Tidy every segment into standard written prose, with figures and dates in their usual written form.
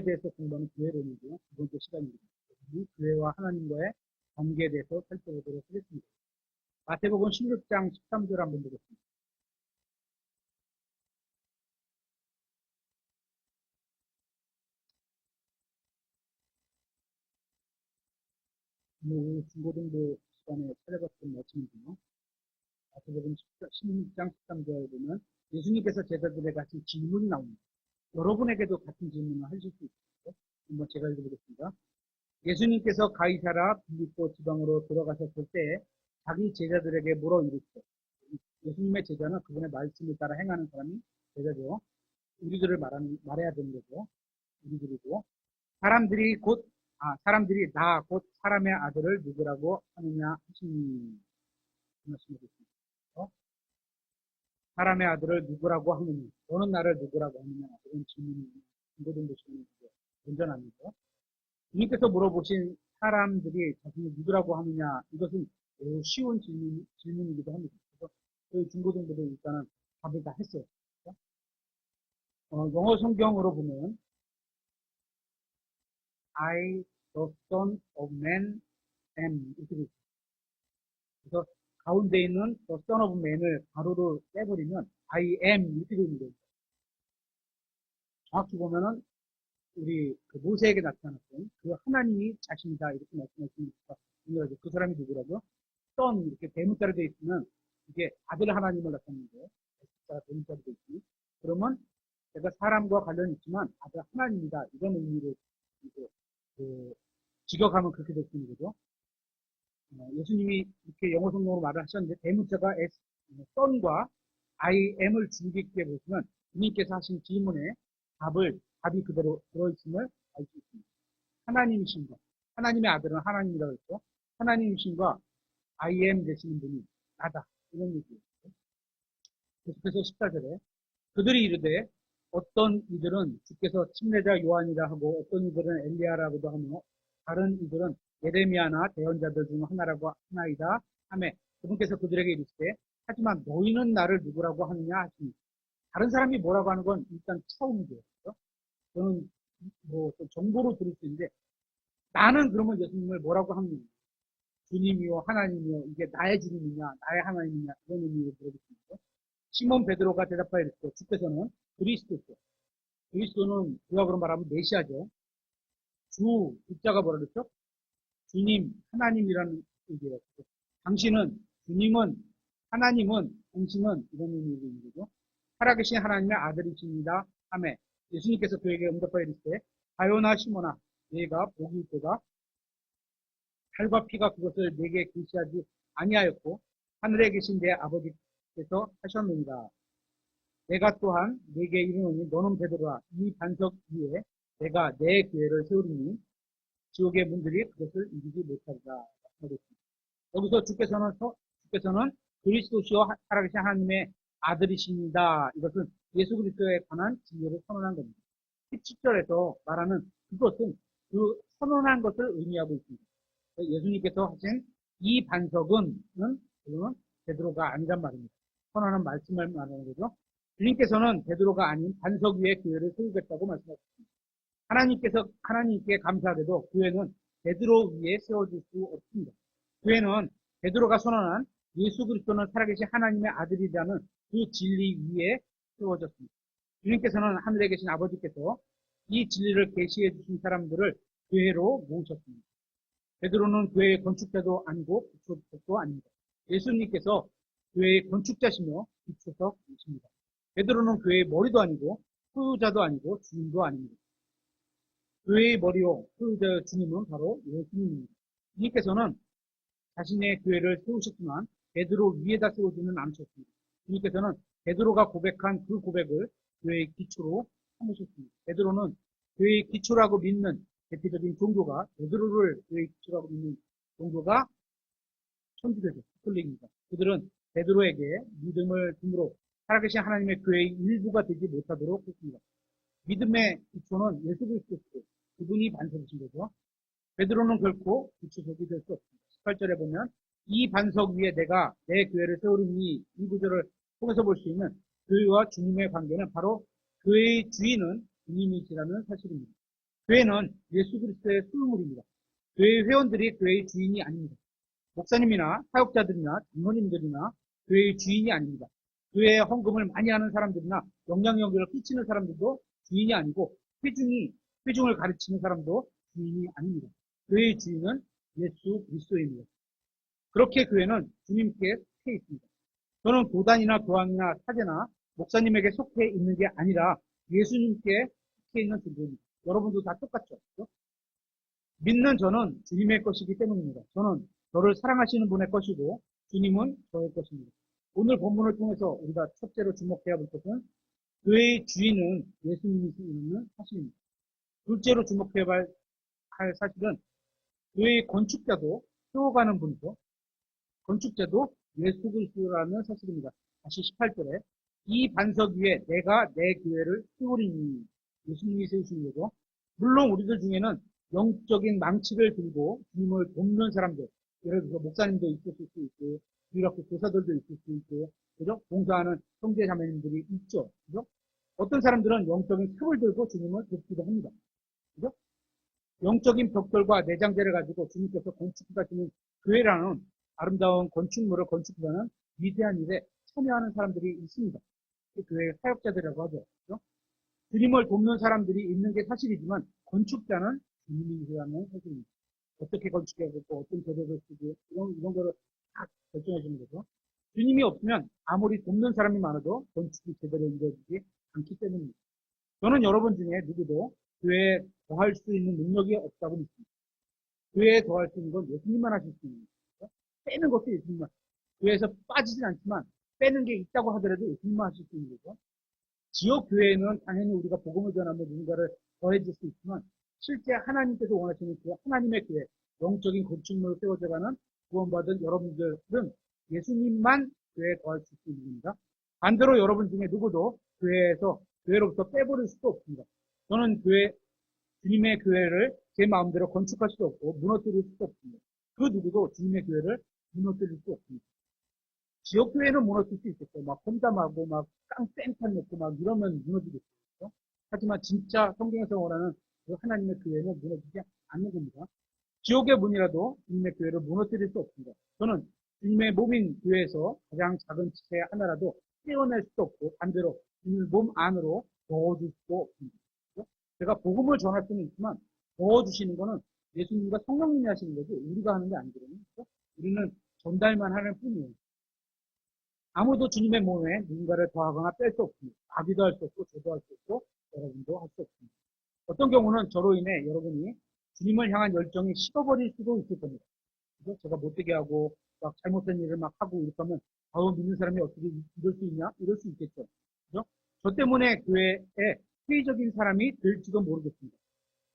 대해서 공부하는 교회론이고요. 두 번째 시간입니다. 이 교회와 하나님과의 관계에 대해서 살펴보도록 하겠습니다. 마태복음 16장 13절 한번 보겠습니다. 오늘 중고등부 시간에 찾아봤던 말씀이고요. 마태복음 16장 13절에 보면 예수님께서 제자들에게 같이 질문이 나옵니다. 여러분에게도 같은 질문을 하실 수 있어요. 한번 제가 읽어보겠습니다. 예수님께서 가이사라 빌립보 지방으로 들어가셨을 때 자기 제자들에게 물어 이르시되, 예수님의 제자는 그분의 말씀을 따라 행하는 사람이 제자죠. 우리들을 말해야 되는 거죠. 우리들이고, 사람들이 나 곧 사람의 아들을 누구라고 하느냐 하시니, 말씀드렸습니다. 사람의 아들을 누구라고 하느냐, 너는 나를 누구라고 하느냐, 이런 질문이 중고등부 시간에 먼저 나옵니다. 주님께서 물어보신 사람들이 자신을 누구라고 하느냐, 이것은 매우 쉬운 질문이기도 합니다. 그래서 저희 중고등부도 일단은 답을 다 했어요. 영어 성경으로 보면 I, the Son of Man, am 이렇게 되어 있습니다. 그래서 가운데 있는 the Son of Man을 가로로 떼버리면 I am 이렇게 되는 거예요. 정확히 보면은 우리 그 모세에게 나타났던 그 하나님이 자신이다 이렇게 말씀하시니까 그 사람이 누구라고요? Son 이렇게 대문자로 되어 있으면 이게 아들 하나님을 나타내는데 S자가 대문자로 되어 있으니 그러면 제가 사람과 관련이 있지만 아들 하나님이다 이런 의미로 이제 직역하면 그렇게 될 수 있는 거죠. 예수님이 이렇게 영어 성경으로 말을 하셨는데 대문자가 S, Son과 I am을 줄이게 보시면 주님께서 하신 질문에 답이 그대로 들어있음을 알 수 있습니다. 하나님이신 것, 하나님의 아들은 하나님이라고 했죠. 하나님이신 것, I am 되시는 분이 나다. 이런 얘기예요. 계속해서 14절에 그들이 이르되 어떤 이들은 주께서 침례자 요한이라 하고 어떤 이들은 엘리야라고도 하며 다른 이들은 예레미야나 대언자들 중 하나이다 하매 그분께서 그들에게 이르시되 하지만 너희는 나를 누구라고 하느냐 하시니 다른 사람이 뭐라고 하는 건 일단 처음이죠. 저는 뭐 정보로 들을 수 있는데 나는 그러면 예수님을 뭐라고 하느냐 주님이요 하나님이요 이게 나의 주님이냐 나의 하나님이냐 이런 의미로 들어보겠습니다. 시몬 베드로가 대답하여 이르시되 주께서는 그리스도죠. 그리스도는 구약으로 말하면 메시아죠. 주자가 뭐라 그랬죠? 주님, 하나님이라는 의미예요. 당신은, 주님은, 하나님은, 당신은 이런 의미로 있는 거죠. 살아계신 하나님의 아들이십니다. 하매 예수님께서 그에게 응답하여 이르시되 가요나 시몬아 네가 복이 있도다. 살과 피가 그것을 내게 계시하지 아니하였고 하늘에 계신 내 아버지께서 하셨느니라. 내가 또한 네게 이르노니 너는 베드로라 이 반석 위에 내가 내 교회를 세우리니 지옥의 문들이 그것을 이기지 못하리라. 여기서 주께서는 그리스도시요 살아계신 하나님의 아들이십니다. 이것은 예수 그리스도에 관한 진리를 선언한 겁니다. 17절에서 말하는 그것은 그 선언한 것을 의미하고 있습니다. 예수님께서 하신 이 반석은 베드로가 아니란 말입니다. 선언한 말씀을 말하는 거죠. 주님께서는 베드로가 아닌 반석 위에 교회를 세우겠다고 말씀하셨습니다. 하나님께 감사하게도 교회는 베드로 위에 세워질 수 없습니다. 교회는 베드로가 선언한 예수 그리스도는 살아계신 하나님의 아들이라는 그 진리 위에 세워졌습니다. 주님께서는 하늘에 계신 아버지께서 이 진리를 계시해 주신 사람들을 교회로 모으셨습니다. 베드로는 교회의 건축자도 아니고 기초석도 아닙니다. 예수님께서 교회의 건축자시며 기초석이십니다. 베드로는 교회의 머리도 아니고 소유자도 아니고 주인도 아닙니다. 교회의 머리요 소유자의 주님은 바로 예수님입니다. 주님께서는 자신의 교회를 세우셨지만 베드로 위에다 세우지는 않으셨습니다. 주님께서는 베드로가 고백한 그 고백을 교회의 기초로 삼으셨습니다. 베드로는 교회의 기초라고 믿는 대표적인 종교가 베드로를 교회의 기초라고 믿는 종교가 천주교죠. 카톨릭입니다. 그들은 베드로에게 믿음을 줌으로 살아계신 하나님의 교회의 일부가 되지 못하도록 했습니다. 믿음의 기초는 예수 그리스도시고 그분이 반석이신 거죠. 베드로는 결코 기초석이 될 수 없습니다. 18절에 보면 이 반석 위에 내가 내 교회를 세우리니 이 구절을 통해서 볼 수 있는 교회와 주님의 관계는 바로 교회의 주인은 주님이시라는 사실입니다. 교회는 예수 그리스도의 소유물입니다. 교회의 회원들이 교회의 주인이 아닙니다. 목사님이나 사역자들이나 장로님들이나 교회의 주인이 아닙니다. 교회에 헌금을 많이 하는 사람들이나 영향력을 끼치는 사람들도 주인이 아니고 회중을 가르치는 사람도 주인이 아닙니다. 교회의 주인은 예수 그리스도입니다. 그렇게 교회는 주님께 속해 있습니다. 저는 교단이나 교황이나 사제나 목사님에게 속해 있는 게 아니라 예수님께 속해 있는 존재입니다. 여러분도 다 똑같죠? 그렇죠? 믿는 저는 주님의 것이기 때문입니다. 저는 저를 사랑하시는 분의 것이고 주님은 저의 것입니다. 오늘 본문을 통해서 우리가 첫째로 주목해야 할 것은 교회의 주인은 예수님이시는 사실입니다. 둘째로 주목해야 할 사실은 교회의 건축자도 세워가는 분이죠. 건축자도 예수 그리스도라는 사실입니다. 다시 18절에 이 반석 위에 내가 내 교회를 세우리니 예수님이 세우신 거죠. 물론 우리들 중에는 영적인 망치를 들고 주님을 돕는 사람들, 예를 들어서 목사님도 있을 수 있고, 이렇게 교사들도 있을 수 있고, 그죠? 봉사하는 형제 자매님들이 있죠. 그죠? 어떤 사람들은 영적인 탑을 들고 주님을 돕기도 합니다. 그죠? 영적인 벽돌과 내장재를 가지고 주님께서 건축하시는 교회라는 아름다운 건축물을 건축하는 위대한 일에 참여하는 사람들이 있습니다. 교회의 사역자들이라고 하죠. 그죠? 주님을 돕는 사람들이 있는 게 사실이지만 건축자는 주님이라는 사실입니다. 어떻게 건축해야겠고 어떤 재료를 쓰고 이런 거를 다 결정해 주는 거죠. 주님이 없으면 아무리 돕는 사람이 많아도 건축이 제대로 이루어지지 않기 때문입니다. 저는 여러분 중에 누구도 교회에 더할 수 있는 능력이 없다고 믿습니다. 교회에 더할 수 있는 건 예수님만 하실 수 있는 거죠. 빼는 것도 예수님만. 교회에서 빠지진 않지만 빼는 게 있다고 하더라도 예수님만 하실 수 있는 거죠. 지역 교회는 당연히 우리가 복음을 전하며 누군가를 더해줄 수 있지만 실제 하나님께서 원하시는 그 하나님의 교회, 영적인 건축물을 세워져가는 구원받은 여러분들은 예수님만 교회에 더할 수 있는 겁니다. 반대로 여러분 중에 누구도 교회로부터 빼버릴 수도 없습니다. 저는 주님의 교회를 제 마음대로 건축할 수도 없고 무너뜨릴 수도 없습니다. 그 누구도 주님의 교회를 무너뜨릴 수 없습니다. 지역교회는 무너질 수 있겠죠. 막 험담하고 막 깡뺑판 놓고 막 이러면 무너지겠죠. 하지만 진짜 성경에서 원하는 그 하나님의 교회는 무너지지 않는 겁니다. 지옥의 문이라도 주님의 교회를 무너뜨릴 수 없습니다. 저는 주님의 몸인 교회에서 가장 작은 지체 하나라도 떼어낼 수도 없고 반대로 주님의 몸 안으로 넣어줄 수도 없습니다. 제가 복음을 전할 수는 있지만 넣어주시는 것은 예수님과 성령님이 하시는 거지 우리가 하는 게 아니거든요. 우리는 전달만 하는 뿐이에요. 아무도 주님의 몸에 누군가를 더하거나 뺄 수 없습니다. 아비도 할 수 없고 저도 할 수 없고 여러분도 할 수 없습니다. 어떤 경우는 저로 인해 여러분이 주님을 향한 열정이 식어버릴 수도 있을 겁니다. 그래서 제가 못되게 하고 막 잘못된 일을 막 하고 이렇게 하면 믿는 사람이 어떻게 이럴 수 있냐? 이럴 수 있겠죠. 그죠? 저 때문에 교회에 회의적인 사람이 될지도 모르겠습니다.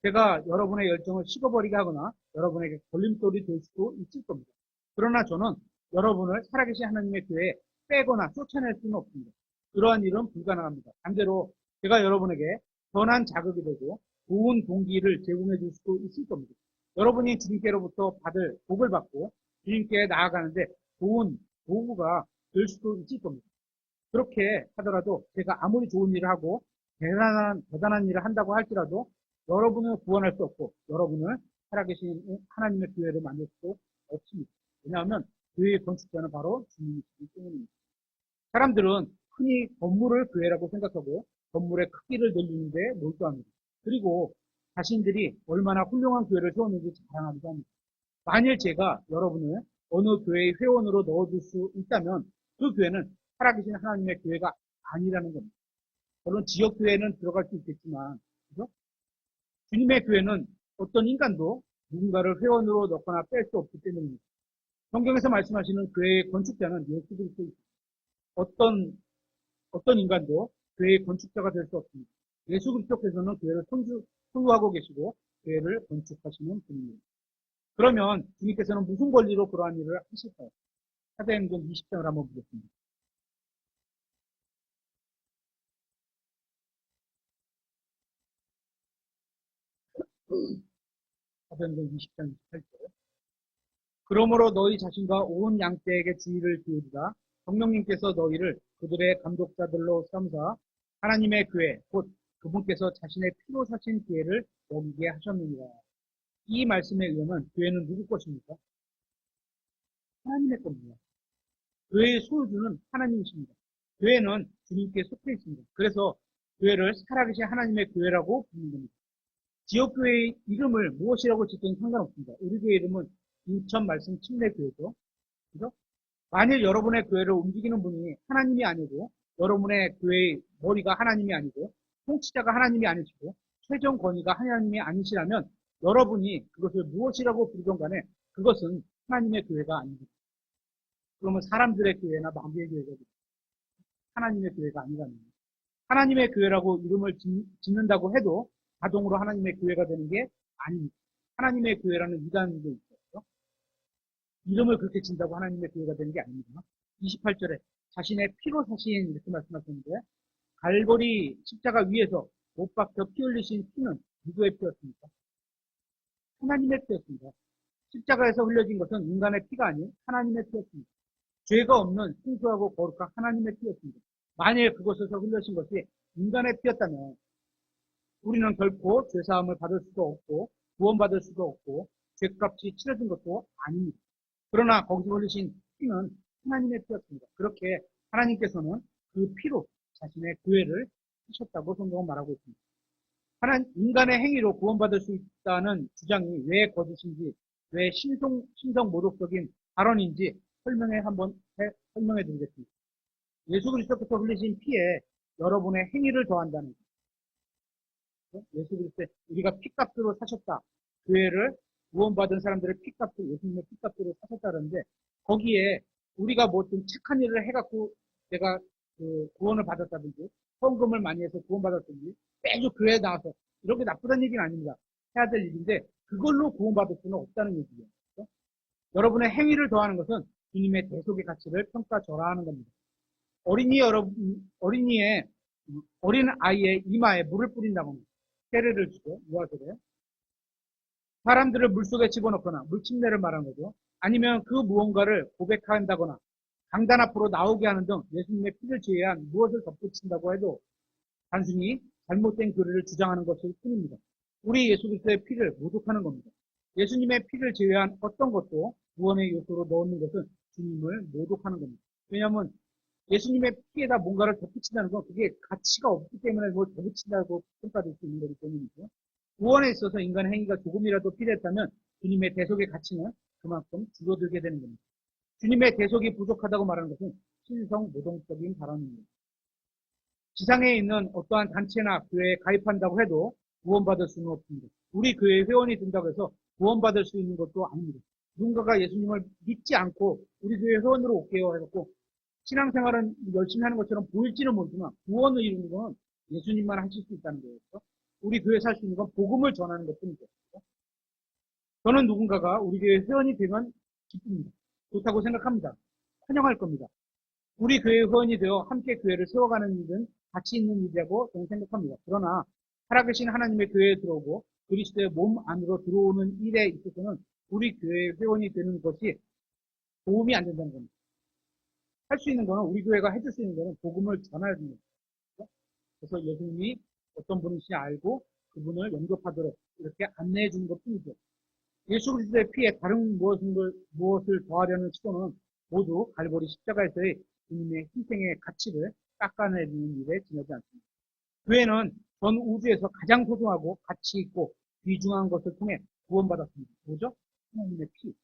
제가 여러분의 열정을 식어버리게 하거나 여러분에게 걸림돌이 될 수도 있을 겁니다. 그러나 저는 여러분을 살아계신 하나님의 교회에 빼거나 쫓아낼 수는 없습니다. 그러한 일은 불가능합니다. 반대로 제가 여러분에게 선한 자극이 되고 좋은 동기를 제공해 줄 수도 있을 겁니다. 여러분이 주님께로부터 받을 복을 받고 주님께 나아가는데 좋은 도구가 될 수도 있을 겁니다. 그렇게 하더라도 제가 아무리 좋은 일을 하고 대단한 일을 한다고 할지라도 여러분을 구원할 수 없고 여러분을 살아계신 하나님의 교회를 만들 수도 없습니다. 왜냐하면 교회의 건축자는 바로 주님이시기 때문입니다. 사람들은 흔히 건물을 교회라고 생각하고 건물의 크기를 늘리는데 몰두합니다. 그리고 자신들이 얼마나 훌륭한 교회를 세웠는지 자랑하기도 합니다. 만일 제가 여러분을 어느 교회의 회원으로 넣어줄 수 있다면 그 교회는 살아계신 하나님의 교회가 아니라는 겁니다. 물론 지역교회는 들어갈 수 있겠지만 그죠? 주님의 교회는 어떤 인간도 누군가를 회원으로 넣거나 뺄 수 없기 때문입니다. 성경에서 말씀하시는 교회의 건축자는 예수 그리스도입니다. 어떤 인간도 교회의 건축자가 될 수 없습니다. 예수 그리스도께서는 교회를 소유하고 계시고 교회를 건축하시는 분입니다. 그러면 주님께서는 무슨 권리로 그러한 일을 하실까요? 사도행전 20장을 한번 보겠습니다. 사도행전 20장 28절. 그러므로 너희 자신과 온 양떼에게 주의를 기울이라. 성령님께서 너희를 그들의 감독자들로 삼사 하나님의 교회 곧 그분께서 자신의 피로 사신 교회를 먹이게 하셨느니라. 이 말씀에 의하면 교회는 누구 것입니까? 하나님의 겁니다. 교회의 소유주는 하나님이십니다. 교회는 주님께 속해 있습니다. 그래서 교회를 살아계신 하나님의 교회라고 부르는 겁니다. 지역교회의 이름을 무엇이라고 짓든 상관없습니다. 우리 교회 이름은 인천 말씀 침례교회죠. 그죠? 만일 여러분의 교회를 움직이는 분이 하나님이 아니고, 여러분의 교회의 머리가 하나님이 아니고, 통치자가 하나님이 아니시고, 최종 권위가 하나님이 아니시라면, 여러분이 그것을 무엇이라고 부르든 간에 그것은 하나님의 교회가 아닙니다. 그러면 사람들의 교회나 마귀의 교회가 하나님의 교회가 아니라는 거예요. 하나님의 교회라고 이름을 짓는다고 해도 자동으로 하나님의 교회가 되는 게 아닙니다. 하나님의 교회라는 이단도 있어요. 이름을 그렇게 짓는다고 하나님의 교회가 되는 게 아닙니다. 28절에 자신의 피로 사신 이렇게 말씀하셨는데, 갈보리 십자가 위에서 못 박혀 피 흘리신 피는 누구의 피였습니까? 하나님의 피였습니다. 십자가에서 흘려진 것은 인간의 피가 아닌 하나님의 피였습니다. 죄가 없는 순수하고 거룩한 하나님의 피였습니다. 만일 그곳에서 흘러진 것이 인간의 피였다면 우리는 결코 죄사함을 받을 수도 없고 구원받을 수도 없고 죄값이 치러진 것도 아닙니다. 그러나 거기서 흘리신 피는 하나님의 피였습니다. 그렇게 하나님께서는 그 피로 자신의 교회를 하셨다고 성경은 말하고 있습니다. 인간의 행위로 구원받을 수 있다는 주장이 왜 거짓인지, 왜 신성 모독적인 발언인지 설명해 드리겠습니다. 예수 그리스도께서 흘리신 피에 여러분의 행위를 더한다는 거죠. 예수 그리스도의 우리가 피값으로 사셨다. 교회를 구원받은 사람들의 피값으로, 예수님의 피값으로 사셨다는데, 거기에 우리가 뭐든 착한 일을 해갖고 내가 구원을 받았다든지 헌금을 많이 해서 구원받았든지 매주 교회에 나와서 이렇게 나쁘다는 얘기는 아닙니다. 해야 될 일인데 그걸로 구원받을 수는 없다는 얘기예요. 그렇죠? 여러분의 행위를 더하는 것은 주님의 대속의 가치를 평가절하하는 겁니다. 어린 아이의 이마에 물을 뿌린다거나 세례를 주죠. 유아세례. 사람들을 물속에 집어넣거나 물침례를 말하는 거죠. 아니면 그 무언가를 고백한다거나 강단 앞으로 나오게 하는 등 예수님의 피를 제외한 무엇을 덧붙인다고 해도 단순히 잘못된 교리를 주장하는 것일 뿐입니다. 우리 예수 그리스도의 피를 모독하는 겁니다. 예수님의 피를 제외한 어떤 것도 구원의 요소로 넣는 것은 주님을 모독하는 겁니다. 왜냐하면 예수님의 피에다 뭔가를 덧붙인다는 건 그게 가치가 없기 때문에 뭘 덧붙인다고 평가될 수 있는 거기 때문이죠. 구원에 있어서 인간의 행위가 조금이라도 필요했다면 주님의 대속의 가치는 그만큼 줄어들게 되는 겁니다. 주님의 대속이 부족하다고 말하는 것은 신성 모독적인 발언입니다. 지상에 있는 어떠한 단체나 교회에 가입한다고 해도 구원받을 수는 없습니다. 우리 교회 회원이 된다고 해서 구원받을 수 있는 것도 아닙니다. 누군가가 예수님을 믿지 않고 우리 교회 회원으로 올게요 해갖고 신앙생활은 열심히 하는 것처럼 보일지는 모르지만 구원을 이루는 건 예수님만 하실 수 있다는 거예요. 우리 교회에 살 수 있는 건 복음을 전하는 것뿐이죠. 저는 누군가가 우리 교회 회원이 되면 기쁩니다. 좋다고 생각합니다. 환영할 겁니다. 우리 교회 회원이 되어 함께 교회를 세워가는 일은 가치 있는 일이라고 저는 생각합니다. 그러나 살아계신 하나님의 교회에 들어오고 그리스도의 몸 안으로 들어오는 일에 있어서는 우리 교회 회원이 되는 것이 도움이 안 된다는 겁니다. 할 수 있는 거는 우리 교회가 해줄 수 있는 거는 복음을 전하는 겁니다. 그래서 예수님이 어떤 분이신지 알고 그분을 영접하도록 이렇게 안내해 주는 것뿐이죠. 예수 그리스도의 피에 다른 무엇을 더하려는 시도는 모두 갈보리 십자가에서의 주님의 희생의 가치를 깎아내리는 일에 지나지 않습니다. 교회는 전 우주에서 가장 소중하고 가치 있고 귀중한 것을 통해 구원받았습니다. 뭐죠? 하나님의 피.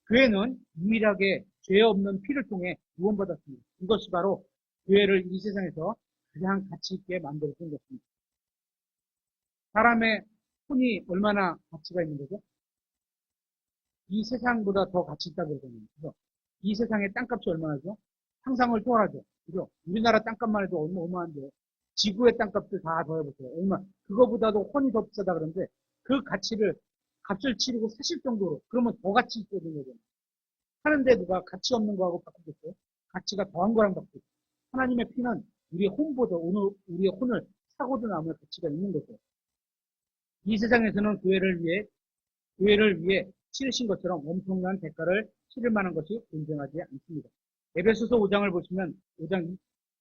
교회는 유일하게 죄 없는 피를 통해 구원받았습니다. 이것이 바로 교회를 이 세상에서 가장 가치 있게 만들어준 것입니다. 사람의 혼이 얼마나 가치가 있는 거죠? 이 세상보다 더 가치 있다고 그러잖아요. 그래서 이 세상의 땅값이 얼마나죠? 상상을 초월하죠. 그죠? 우리나라 땅값만 해도 어마어마한데 지구의 땅값을 다 더해보세요. 얼마 그거보다도 혼이 더 비싸다 그러는데 그 값을 치르고 사실 정도로 그러면 더 가치 있게 되는 거잖아요. 하는데 누가 가치 없는 거하고 바꾸겠어요? 가치가 더한 거랑 바꾸죠. 하나님의 피는 우리의 혼보다 오늘 우리의 혼을 사고도 남을 가치가 있는 거죠. 이 세상에서는 교회를 위해 치르신 것처럼 엄청난 대가를 치를 만한 것이 존재하지 않습니다. 에베소서 5장을 보시면 5장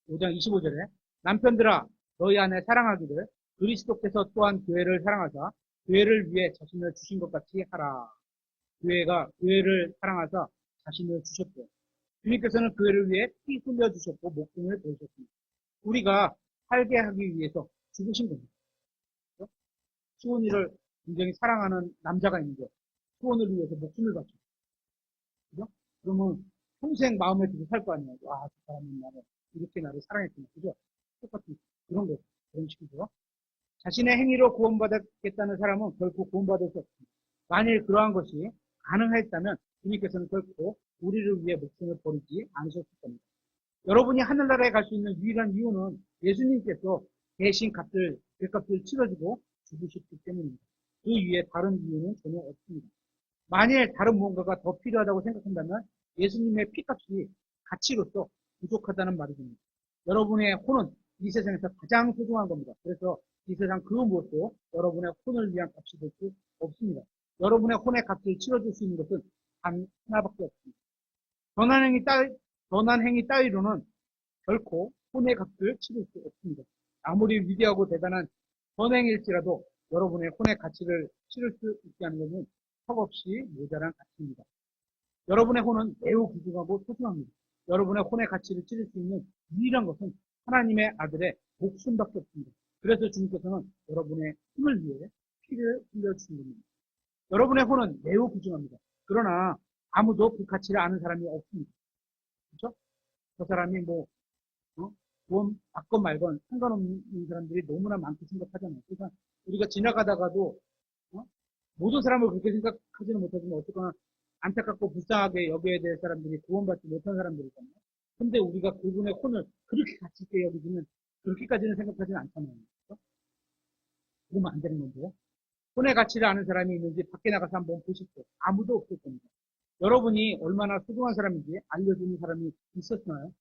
25절에 남편들아 너희 아내 사랑하기를 그리스도께서 또한 교회를 사랑하사 교회를 위해 자신을 주신 것 같이 하라. 교회가 교회를 사랑하사 자신을 주셨고 주님께서는 교회를 위해 피 흘려 주셨고 목숨을 버리셨습니다. 우리가 살게 하기 위해서 죽으신 겁니다. 그렇죠? 수원이를 굉장히 사랑하는 남자가 있는데 수원을 위해서 목숨을 바쳤죠. 그죠? 그러면 평생 마음에 두고 살 거 아니에요. 와, 저 사람은 나를 이렇게 나를 사랑했구나. 그죠? 똑같은 그런 거, 그런 식이죠. 자신의 행위로 구원받았겠다는 사람은 결코 구원받을 수 없습니다. 만일 그러한 것이 가능했다면 주님께서는 결코 우리를 위해 목숨을 버리지 않으셨을 겁니다. 여러분이 하늘나라에 갈 수 있는 유일한 이유는 예수님께서 대신 값을 치러주고 죽으셨기 때문입니다. 그 위에 다른 이유는 전혀 없습니다. 만일 다른 무언가가 더 필요하다고 생각한다면 예수님의 피값이 가치로서 부족하다는 말이 됩니다. 여러분의 혼은 이 세상에서 가장 소중한 겁니다. 그래서 이 세상 그 무엇도 여러분의 혼을 위한 값이 될 수 없습니다. 여러분의 혼의 값을 치러줄 수 있는 것은 단 하나밖에 없습니다. 선한 행위 따위로는 결코 혼의 값을 치를 수 없습니다. 아무리 위대하고 대단한 선행일지라도 여러분의 혼의 가치를 치를 수 있게 하는 것은 턱없이 모자란 가치입니다. 여러분의 혼은 매우 귀중하고 소중합니다. 여러분의 혼의 가치를 치를 수 있는 유일한 것은 하나님의 아들의 목숨밖에 없습니다. 그래서 주님께서는 여러분의 혼을 위해 피를 흘려주신 겁니다. 여러분의 혼은 매우 귀중합니다. 그러나 아무도 그 가치를 아는 사람이 없습니다. 그렇죠? 저 사람이 구원 받건 말건 상관없는 사람들이 너무나 많게 생각하잖아요. 그러니까 우리가 지나가다가도 모든 사람을 그렇게 생각하지는 못하지만 어쨌거나 안타깝고 불쌍하게 여겨야 될 사람들이 구원받지 못한 사람들이잖아요. 근데 우리가 그분의 혼을 그렇게 가치 있게 여기지는 그렇게까지는 생각하지는 않잖아요. 그렇죠? 그러면 안 되는 건데요. 혼의 가치를 아는 사람이 있는지 밖에 나가서 한번 보십시오. 아무도 없을 겁니다. 여러분이 얼마나 소중한 사람인지 알려주는 사람이 있었나요?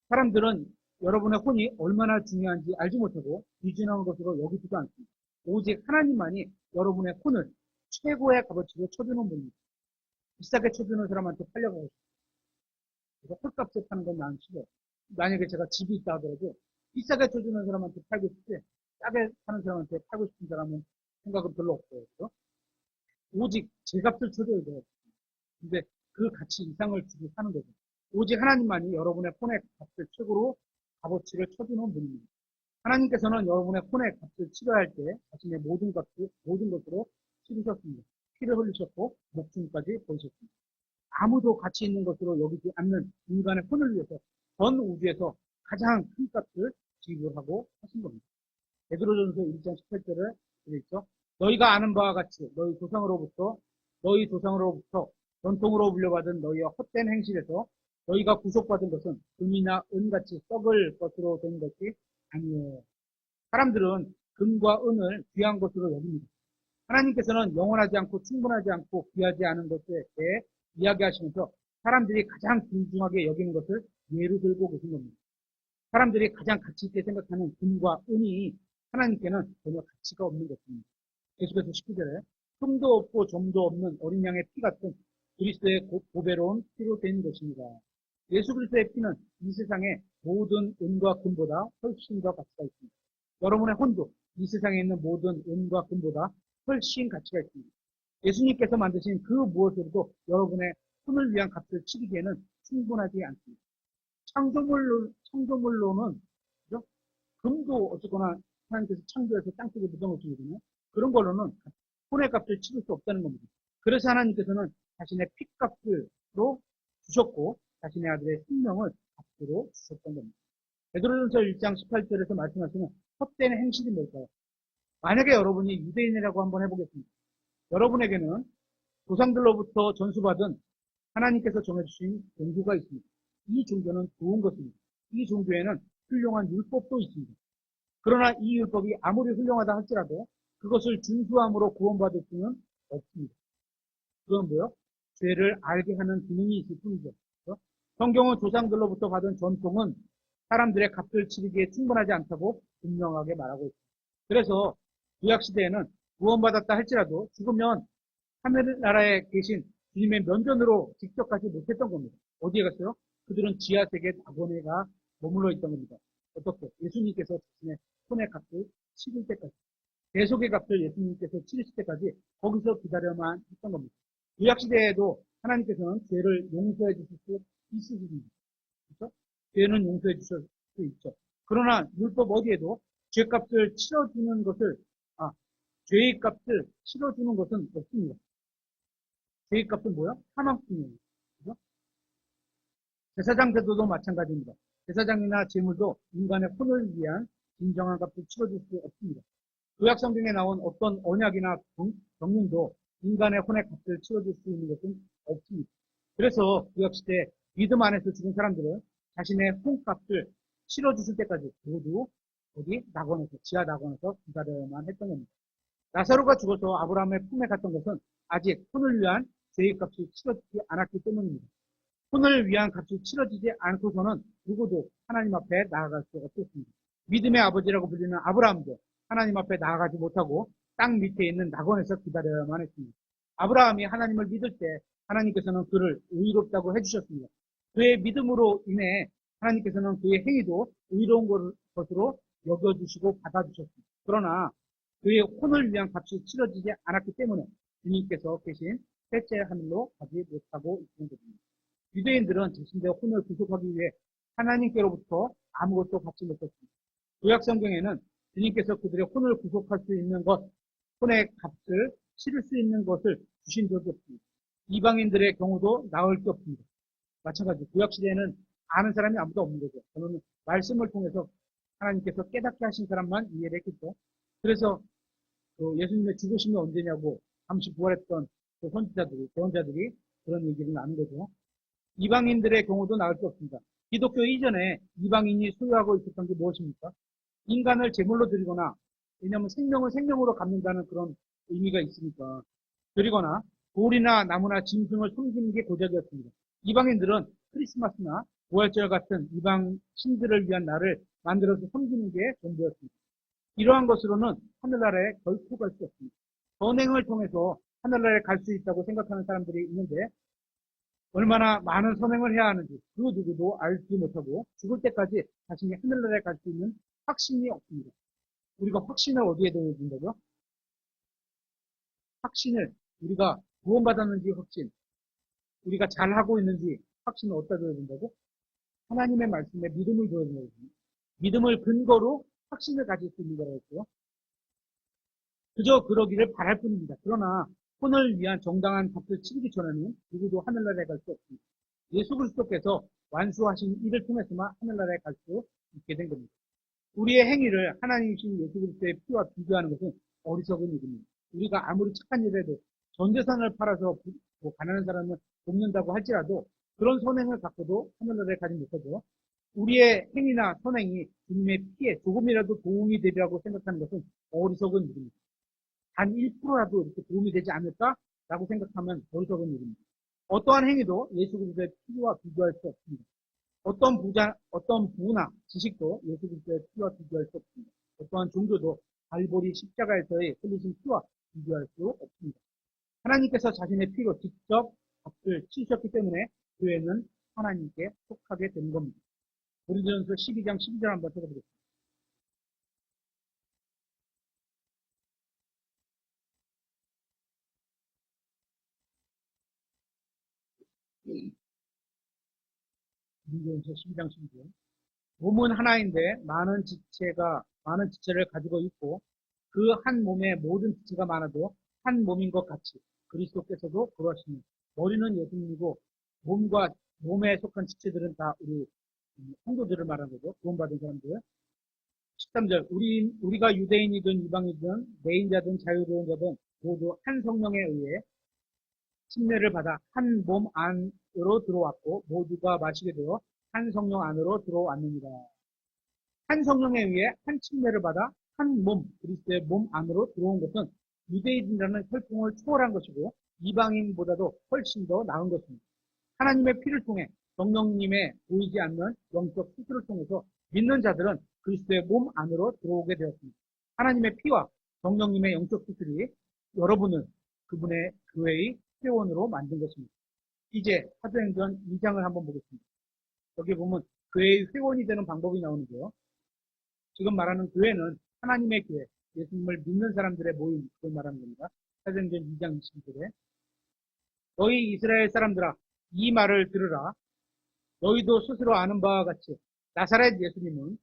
사람들은 여러분의 혼이 얼마나 중요한지 알지 못하고 비준한 것으로 여기지도 않습니다. 오직 하나님만이 여러분의 혼을 최고의 값어치로 쳐주는 분입니다. 비싸게 쳐주는 사람한테 팔려가고 싶어요. 그래서 헐값에 파는 건 나는 싫어요. 만약에 제가 집이 있다 하더라도 비싸게 쳐주는 사람한테 팔고 싶지 싸게 파는 사람한테 팔고 싶은 사람은 생각은 별로 없어요. 그렇죠? 오직 제 값을 쳐줘야 돼요. 근데 그 가치 이상을 주고 사는 거죠. 오직 하나님만이 여러분의 혼의 값을 최고로 값어치를 쳐주는 분입니다. 하나님께서는 여러분의 혼의 값을 치러야 할 때 자신의 모든 것으로 치르셨습니다. 피를 흘리셨고 목숨까지 버리셨습니다. 아무도 가치 있는 것으로 여기지 않는 인간의 혼을 위해서 전 우주에서 가장 큰 값을 지불하고 하신 겁니다. 베드로전서 1장 18절에 되어있죠. 너희가 아는 바와 같이 너희 조상으로부터 전통으로 물려받은 너희의 헛된 행실에서 너희가 구속받은 것은 금이나 은같이 썩을 것으로 된 것이 아니에요. 사람들은 금과 은을 귀한 것으로 여깁니다. 하나님께서는 영원하지 않고 충분하지 않고 귀하지 않은 것에 대해 이야기하시면서 사람들이 가장 귀중하게 여기는 것을 예로 들고 계신 겁니다. 사람들이 가장 가치 있게 생각하는 금과 은이 하나님께는 전혀 가치가 없는 것입니다. 계속해서 19절에 흠도 없고 점도 없는 어린 양의 피 같은 그리스도의 보배로운 피로 된 것입니다. 예수 그리스도의 피는 이 세상의 모든 은과 금보다 훨씬 더 가치가 있습니다. 여러분의 혼도 이 세상에 있는 모든 은과 금보다 훨씬 가치가 있습니다. 예수님께서 만드신 그 무엇으로도 여러분의 혼을 위한 값을 치르기에는 충분하지 않습니다. 창조물로는 그죠? 금도 어쨌거나 하나님께서 창조해서 땅속에 묻어놓으시거든요. 그런 걸로는 혼의 값을 치를 수 없다는 겁니다. 그래서 하나님께서는 자신의 피값으로 주셨고 자신의 아들의 생명을 값으로 주셨던 겁니다. 베드로전서 1장 18절에서 말씀하시는 헛된 행실이 뭘까요? 만약에 여러분이 유대인이라고 한번 해보겠습니다. 여러분에게는 조상들로부터 전수받은 하나님께서 정해주신 종교가 있습니다. 이 종교는 좋은 것입니다. 이 종교에는 훌륭한 율법도 있습니다. 그러나 이 율법이 아무리 훌륭하다 할지라도 그것을 준수함으로 구원받을 수는 없습니다. 그건 뭐요? 죄를 알게 하는 기능이 있을 뿐이죠. 그렇죠? 성경은 조상들로부터 받은 전통은 사람들의 값을 치르기에 충분하지 않다고 분명하게 말하고 있습니다. 그래서 구약시대에는 구원받았다 할지라도 죽으면 하늘나라에 계신 주님의 면전으로 직접 가지 못했던 겁니다. 어디에 갔어요? 그들은 지하세계 낙원에 가 머물러 있던 겁니다. 어떻게? 예수님께서 자신의 혼의 값을 치를 때까지, 대속의 값을 예수님께서 치르실 때까지 거기서 기다려만 했던 겁니다. 구약시대에도 하나님께서는 죄를 용서해 주실 수 있으십니다. 그렇죠? 죄는 용서해 주실 수 있죠. 그러나 율법 어디에도 죄값을 치러주는 것을, 죄의 값을 치러주는 것은 없습니다. 죄의 값은 뭐야? 사망뿐이에요. 그죠? 제사장 제도도 마찬가지입니다. 제사장이나 제물도 인간의 혼을 위한 진정한 값을 치러줄 수 없습니다. 구약 성경에 나온 어떤 언약이나 경륜도 인간의 혼의 값을 치러줄 수 있는 것은 없습니다. 그래서 구약 시대 믿음 안에서 죽은 사람들은 자신의 혼값을 치러주실 때까지 모두 어디 낙원에서, 지하 낙원에서 기다려야만 했던 겁니다. 나사로가 죽어서 아브라함의 품에 갔던 것은 아직 혼을 위한 죄의 값이 치러지지 않았기 때문입니다. 혼을 위한 값이 치러지지 않고서는 누구도 하나님 앞에 나아갈 수 없었습니다. 믿음의 아버지라고 불리는 아브라함도 하나님 앞에 나아가지 못하고 땅 밑에 있는 낙원에서 기다려야만 했습니다. 아브라함이 하나님을 믿을 때 하나님께서는 그를 의롭다고 해주셨습니다. 그의 믿음으로 인해 하나님께서는 그의 행위도 의로운 것으로 여겨주시고 받아주셨습니다. 그러나 그의 혼을 위한 값이 치러지지 않았기 때문에 주님께서 계신 셋째 하늘로 가지 못하고 있는 것입니다. 유대인들은 자신들의 혼을 구속하기 위해 하나님께로부터 아무것도 받지 못했습니다. 구약 성경에는 주님께서 그들의 혼을 구속할 수 있는 것, 혼의 값을 치를 수 있는 것을 주신 적이 없습니다. 이방인들의 경우도 나을 게 없습니다. 마찬가지 구약 시대에는 아는 사람이 아무도 없는 거죠. 저는 말씀을 통해서 하나님께서 깨닫게 하신 사람만 이해를 했겠죠. 그래서 예수님의 죽으심이 언제냐고 잠시 부활했던 그 선지자들이, 예언자들이 그런 얘기를 나눈 거죠. 이방인들의 경우도 나을 게 없습니다. 기독교 이전에 이방인이 소유하고 있었던 게 무엇입니까? 인간을 제물로 드리거나, 왜냐하면 생명을 생명으로 갚는다는 그런 의미가 있으니까, 드리거나 돌이나 나무나 짐승을 섬기는 게 고작이었습니다. 이방인들은 크리스마스나 부활절 같은 이방 신들을 위한 날을 만들어서 섬기는 게 전부였습니다. 이러한 것으로는 하늘나라에 결코 갈 수 없습니다. 선행을 통해서 하늘나라에 갈 수 있다고 생각하는 사람들이 있는데 얼마나 많은 선행을 해야 하는지 그 누구도 알지 못하고 죽을 때까지 자신이 하늘나라에 갈 수 있는 확신이 없습니다. 우리가 확신을 어디에 둬야 된다고요? 확신을 우리가 구원받았는지 확신, 우리가 잘하고 있는지 확신을 어디다 둬야 된다고? 하나님의 말씀에 믿음을 둬야 된다고. 믿음을 근거로 확신을 가질 수 있는 거라고 했고요. 그저 그러기를 바랄 뿐입니다. 그러나 혼을 위한 정당한 값을 치르기 전에는 누구도 하늘나라에 갈 수 없습니다. 예수 그리스도께서 완수하신 일을 통해서만 하늘나라에 갈 수 있게 된 겁니다. 우리의 행위를 하나님이신 예수 그리스도의 피와 비교하는 것은 어리석은 일입니다. 우리가 아무리 착한 일을 해도 전 재산을 팔아서 가난한 사람을 돕는다고 할지라도 그런 선행을 갖고도 하늘나라에 가지 못하죠. 우리의 행위나 선행이 주님의 피에 조금이라도 도움이 되리라고 생각하는 것은 어리석은 일입니다. 단 1%라도 이렇게 도움이 되지 않을까라고 생각하면 어리석은 일입니다. 어떠한 행위도 예수 그리스도의 피와 비교할 수 없습니다. 어떤 부나 지식도 예수 그리스도의 피와 비교할 수 없습니다. 어떠한 종교도 갈보리 십자가에서의 흘리신 피와 비교할 수 없습니다. 하나님께서 자신의 피로 직접 값을 치셨기 때문에 교회는 하나님께 속하게 되는 겁니다. 고린도전서 12장 12절 한번 찾아보겠습니다. 고린도전서 12장 12절. 몸은 하나인데 많은 지체를 가지고 있고 그 한 몸에 모든 지체가 많아도 한 몸인 것 같이 그리스도께서도 그러하시니 머리는 예수님이고 몸에 속한 지체들은 다 우리 성도들을 말하는 거죠. 구원받은 사람들. 13절 우리가 유대인이든 이방이든 내인자든 자유로운 자든 모두 한 성령에 의해 침례를 받아 한 몸 안으로 들어왔고 모두가 마시게 되어 한 성령 안으로 들어왔느니라. 한 성령에 의해 한 침례를 받아 한 몸, 그리스도의 몸 안으로 들어온 것은 유대인이라는 혈통을 초월한 것이고 이방인보다도 훨씬 더 나은 것입니다. 하나님의 피를 통해 성령님의 보이지 않는 영적 수술을 통해서 믿는 자들은 그리스도의 몸 안으로 들어오게 되었습니다. 하나님의 피와 성령님의 영적 수술이 여러분을 그분의 교회의 회원으로 만든 것입니다. 이제 사도행전 2장을 한번 보겠습니다. 여기 보면 교회의 회원이 되는 방법이 나오는데요. 지금 말하는 교회는 하나님의 교회, 예수님을 믿는 사람들의 모임, 그걸 말하는 겁니다. 사도행전 2장 20절에 너희 이스라엘 사람들아 이 말을 들으라. 너희도 스스로 아는 바와 같이 나사렛 예수님은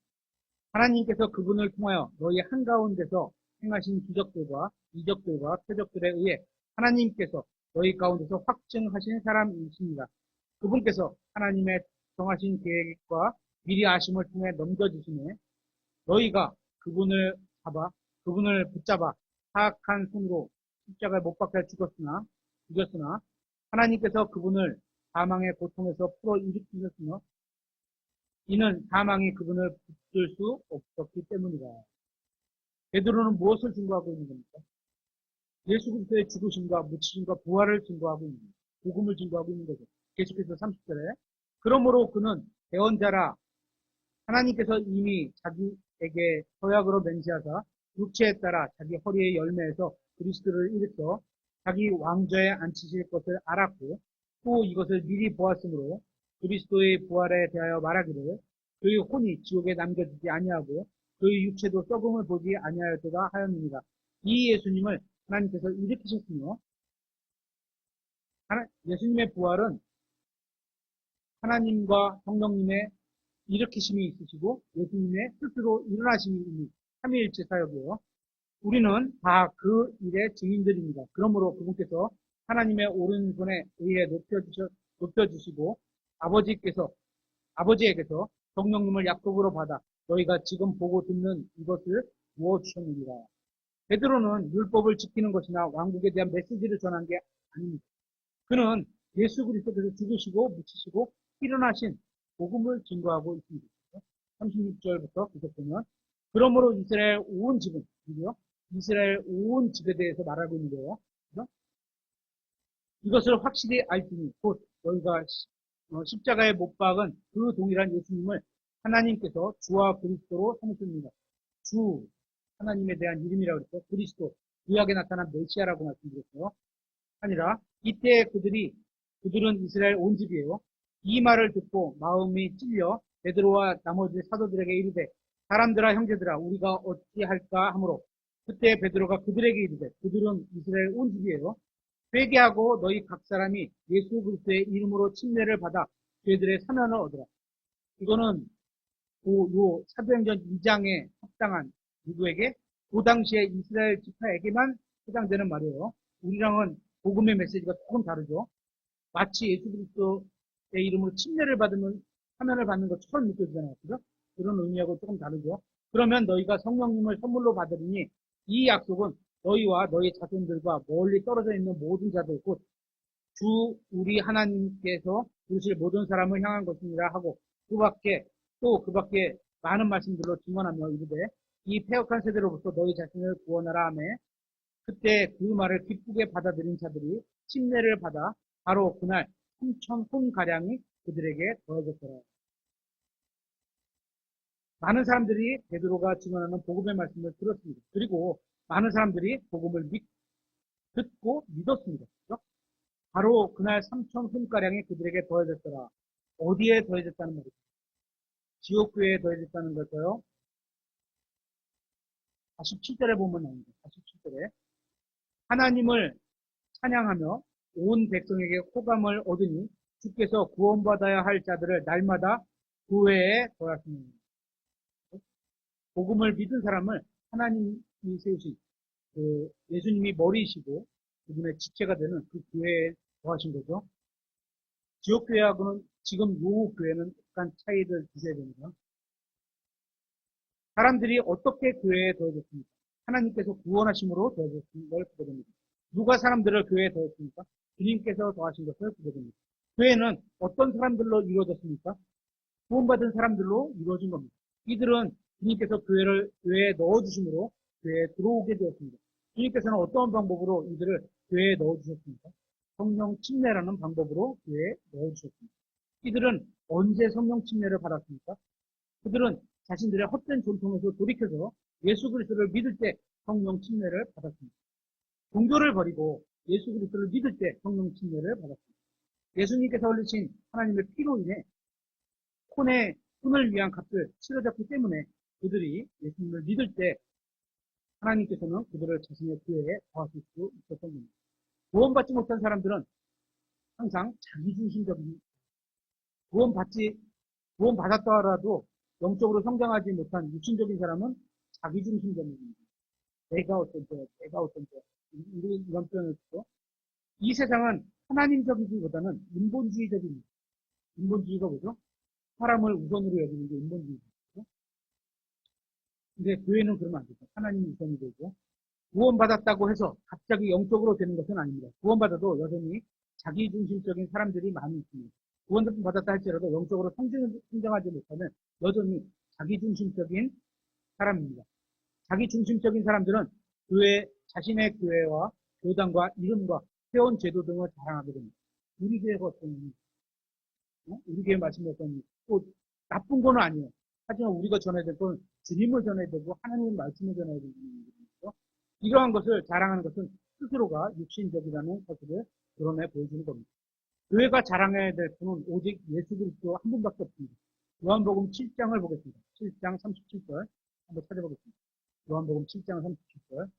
하나님께서 그분을 통하여 너희 한가운데서 행하신 기적들과 이적들과 표적들에 의해 하나님께서 너희 가운데서 확증하신 사람이십니다. 그분께서 하나님의 정하신 계획과 미리 아심을 통해 넘겨주시네 너희가 그분을 붙잡아 사악한 손으로 십자가에 못 박혀 죽였으나 하나님께서 그분을 사망의 고통에서 풀어 일으키셨으며 이는 사망이 그분을 붙들 수 없었기 때문이다. 베드로는 무엇을 증거하고 있는 겁니까? 예수 그리스도의 죽으심과 묻히심과 부활을 증거하고 있는 거예요. 복음을 증거하고 있는 거죠. 계속해서 30절에 그러므로 그는 대언자라 하나님께서 이미 자기에게 서약으로 맹세하사 육체에 따라 자기 허리의 열매에서 그리스도를 일으켜 자기 왕좌에 앉히실 것을 알았고 또 이것을 미리 보았으므로 그리스도의 부활에 대하여 말하기를 그의 혼이 지옥에 남겨지지 아니하고 그의 육체도 썩음을 보지 아니하였도다 하였느니라. 이 예수님을 하나님께서 일으키셨으며 예수님의 부활은 하나님과 성령님의 일으키심이 있으시고 예수님의 스스로 일어나심이 있는 삼위일체 사역이에요. 우리는 다 그 일의 증인들입니다. 그러므로 그분께서 하나님의 오른손에 의해 높여주시고 아버지에게서 성령님을 약속으로 받아 너희가 지금 보고 듣는 이것을 부어주셨느니라. 베드로는 율법을 지키는 것이나 왕국에 대한 메시지를 전한 게 아닙니다. 그는 예수 그리스도께서 죽으시고 묻히시고 일어나신 복음을 증거하고 있습니다. 36절부터 계속 보면 그러므로 이스라엘 온 집에 대해서 말하고 있는데요. 그죠? 이것을 확실히 알지니 곧 너희가 십자가에 못 박은 그 동일한 예수님을 하나님께서 주와 그리스도로 삼으십니다. 주 하나님에 대한 이름이라고 그랬죠. 그리스도 구약에 나타난 메시아라고 말씀드렸어요. 아니라 이때 그들은 이스라엘 온 집이에요. 이 말을 듣고 마음이 찔려 베드로와 나머지 사도들에게 이르되 사람들아 형제들아 우리가 어찌할까 하므로 그때 베드로가 그들에게 이르되 그들은 이스라엘 온 집이에요. 회개하고 너희 각 사람이 예수 그리스도의 이름으로 침례를 받아 죄들의 사면을 얻으라. 이거는 요 사도행전 2장에 합당한 누구에게? 그 당시에 이스라엘 지파에게만 해당되는 말이에요. 우리랑은 복음의 메시지가 조금 다르죠. 마치 예수 그리스도의 이름으로 침례를 받으면 사면을 받는 것처럼 느껴지잖아요. 그죠? 그런 의미하고 조금 다르죠. 그러면 너희가 성령님을 선물로 받으리니 이 약속은 너희와 너희 자손들과 멀리 떨어져 있는 모든 자들 곧 주 우리 하나님께서 부르실 모든 사람을 향한 것이니라 하고 그 밖에 많은 말씀들로 증언하며 이르되 이 패역한 세대로부터 너희 자신을 구원하라 하며 그때 그 말을 기쁘게 받아들인 자들이 침례를 받아 바로 그날 3,000혼 가량이 그들에게 더해졌더라. 많은 사람들이 베드로가 증언하는 복음의 말씀을 들었습니다. 그리고 많은 사람들이 복음을 듣고 믿었습니다. 그렇죠? 바로 그날 3,000혼 가량이 그들에게 더해졌더라. 어디에 더해졌다는 말이죠? 지옥교회에 더해졌다는 걸까요? 47절에 보면 나옵니다. 47절에 하나님을 찬양하며 온 백성에게 호감을 얻으니 주께서 구원받아야 할 자들을 날마다 교회에 더하시는 복음을 믿은 사람을 하나님이 세우신 예수님이 머리이시고 그분의 지체가 되는 그 교회에 더하신 거죠. 지옥교회하고는 지금 요 교회는 약간 차이를 두셔야 됩니다. 사람들이 어떻게 교회에 더해졌습니까? 하나님께서 구원하심으로 더해졌는 걸 보게 됩니다. 누가 사람들을 교회에 더했습니까? 주님께서 더하신 것을 보게 됩니다. 교회는 어떤 사람들로 이루어졌습니까? 구원받은 사람들로 이루어진 겁니다. 이들은 주님께서 교회에 넣어주심으로 교회에 들어오게 되었습니다. 주님께서는 어떤 방법으로 이들을 교회에 넣어주셨습니까? 성령 침례라는 방법으로 교회에 넣어주셨습니다. 이들은 언제 성령 침례를 받았습니까? 그들은 자신들의 헛된 전통에서 돌이켜서 예수 그리스도를 믿을 때 성령 침례를 받았습니다. 종교를 버리고 예수 그리스도를 믿을 때 성령 침례를 받았습니다. 예수님께서 흘리신 하나님의 피로 인해 혼을 위한 값을 치러졌기 때문에 그들이 예수님을 믿을 때 하나님께서는 그들을 자신의 교회에 더하실 수 있었던 겁니다. 구원받지 못한 사람들은 항상 자기중심적인, 구원받았더라도 영적으로 성장하지 못한 육신적인 사람은 자기중심적인 겁니다. 내가 어떤데, 내가 어떤데, 이런 표현을 쓰고, 이 세상은 하나님적이기보다는 인본주의적입니다. 인본주의가 뭐죠? 사람을 우선으로 여기는 게 인본주의죠. 근데 교회는 그러면 안 되죠. 하나님이 우선이 되고, 구원받았다고 해서 갑자기 영적으로 되는 것은 아닙니다. 구원받아도 여전히 자기중심적인 사람들이 많이 있습니다. 구원받았다 할지라도 영적으로 성장하지 못하면 여전히 자기중심적인 사람입니다. 자기중심적인 사람들은 자신의 교회와 교단과 이름과 회원 제도 등을 자랑하게 됩니다. 우리 교회가 어떤, 우리 교회 말씀이 어떤, 또 나쁜 건 아니에요. 하지만 우리가 전해야 될 건 주님을 전해야 되고 하나님의 말씀을 전해야 되는 거죠. 이러한 것을 자랑하는 것은 스스로가 육신적이라는 것을 드러내 보여주는 겁니다. 교회가 자랑해야 될 분은 오직 예수 그리스도 한 분밖에 없습니다. 요한복음 7장을 보겠습니다. 7장 37절 한번 찾아보겠습니다. 요한복음 7장 37절.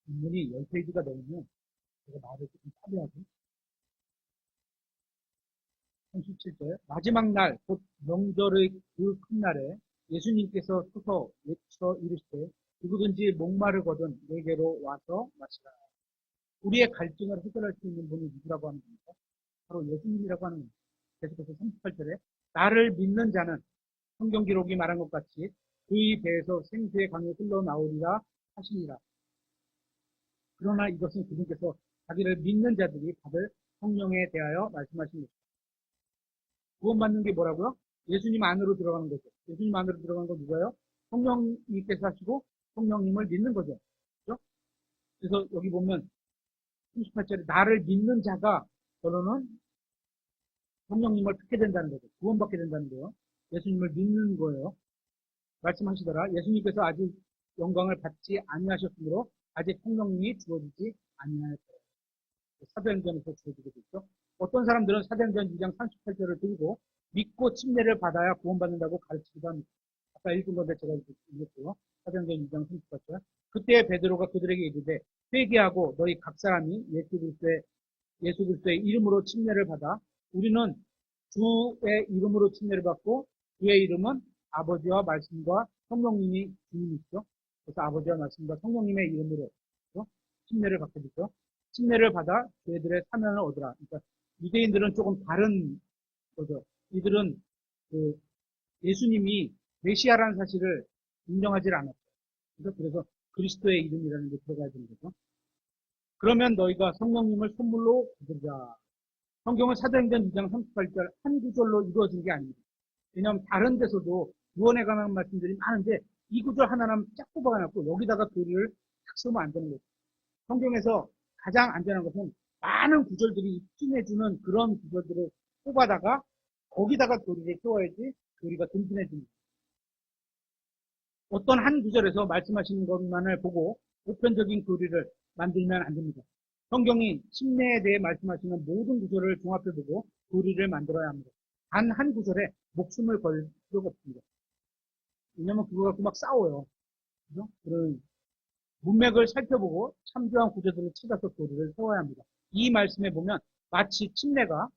인문이 10페이지가 넘으면 제가 말을 조금 파괴하고 37절. 마지막 날, 곧 명절의 그 큰 날에 예수님께서 서서 외쳐 이르시되 누구든지 목마르거든 내게로 와서 마시라. 우리의 갈증을 해결할 수 있는 분이 누구라고 하는 겁니까? 바로 예수님이라고 하는 겁니다. 계속해서 38절에 나를 믿는 자는 성경 기록이 말한 것 같이 그의 배에서 생수의 강이 흘러나오리라 하시니라. 그러나 이것은 그분께서 자기를 믿는 자들이 받을 성령에 대하여 말씀하신 것입니다. 구원받는 게 뭐라고요? 예수님 안으로 들어가는 거죠. 예수님 안으로 들어가는 건 누가요? 성령님께서 하시고 성령님을 믿는 거죠. 그렇죠? 그래서 여기 보면 38절에 나를 믿는 자가 결론은 성령님을 받게 된다는 거죠. 구원받게 된다는 거예요. 예수님을 믿는 거예요. 말씀하시더라. 예수님께서 아직 영광을 받지 아니하셨으므로 아직 성령님이 주어지지 아니하였다. 사도행전에서 주어지게 됐죠. 어떤 사람들은 사도행전 2장 38절을 들고 믿고 침례를 받아야 구원받는다고 가르치기도 합니다. 아까 읽은 건데 제가 읽었고요. 사도행전 2장 38절. 그때 베드로가 그들에게 이르되 회개하고 너희 각 사람이 예수 그리스도의 이름으로 침례를 받아 우리는 주의 이름으로 침례를 받고 주의 이름은 아버지와 말씀과 성령님이 주님이시죠. 그래서 아버지와 말씀과 성령님의 이름으로 침례를 받게 되죠. 침례를 받아 저희들의 사면을 얻으라. 그러니까 유대인들은 조금 다른 거죠. 이들은 예수님이 메시아라는 사실을 인정하지 않았죠. 그래서 그리스도의 이름이라는 게 들어가야 되는 거죠. 그러면 너희가 성령님을 선물로 받으리라. 성경은 사도행전 2장 38절 한 구절로 이루어진 게 아닙니다. 왜냐하면 다른 데서도 구원에 관한 말씀들이 많은데 이 구절 하나는 쫙 뽑아놨고 여기다가 교리를 탁 쓰면 안 되는 거죠. 성경에서 가장 안전한 것은 많은 구절들이 입증해주는 그런 구절들을 뽑아다가 거기다가 교리를 세워야지 교리가 든든해집니다. 어떤 한 구절에서 말씀하시는 것만을 보고 보편적인 교리를 만들면 안 됩니다. 성경이 침례에 대해 말씀하시는 모든 구절을 종합해보고 교리를 만들어야 합니다. 단 한 구절에 목숨을 걸 필요가 없습니다. 왜냐면 그거 갖고 막 싸워요. 그죠? 그런 문맥을 살펴보고 참조한 구절들을 찾아서 교리를 세워야 합니다. 이 말씀에 보면 마치 침례가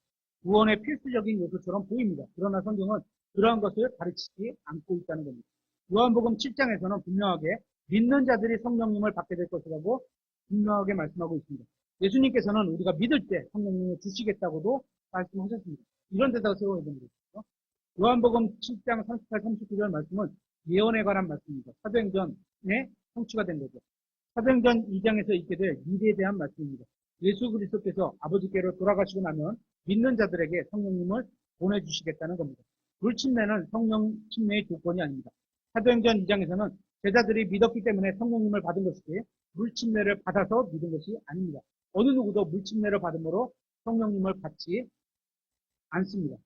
구원의 필수적인 요소처럼 보입니다. 그러나 성경은 그러한 것을 가르치지 않고 있다는 겁니다. 요한복음 7장에서는 분명하게 믿는 자들이 성령님을 받게 될 것이라고 분명하게 말씀하고 있습니다. 예수님께서는 우리가 믿을 때 성령님을 주시겠다고도 말씀하셨습니다. 이런 데다가 세워야 되는 거죠. 요한복음 7장 38, 39절 말씀은 예언에 관한 말씀입니다. 사도행전에 성취가 된 거죠. 사도행전 2장에서 있게 될 미래에 대한 말씀입니다. 예수 그리스도께서 아버지께로 돌아가시고 나면 믿는 자들에게 성령님을 보내주시겠다는 겁니다. 물침례는 성령 침례의 조건이 아닙니다. 사도행전 2장에서는 제자들이 믿었기 때문에 성령님을 받은 것이지 물침례를 받아서 믿은 것이 아닙니다. 어느 누구도 물침례를 받음으로 성령님을 받지 않습니다.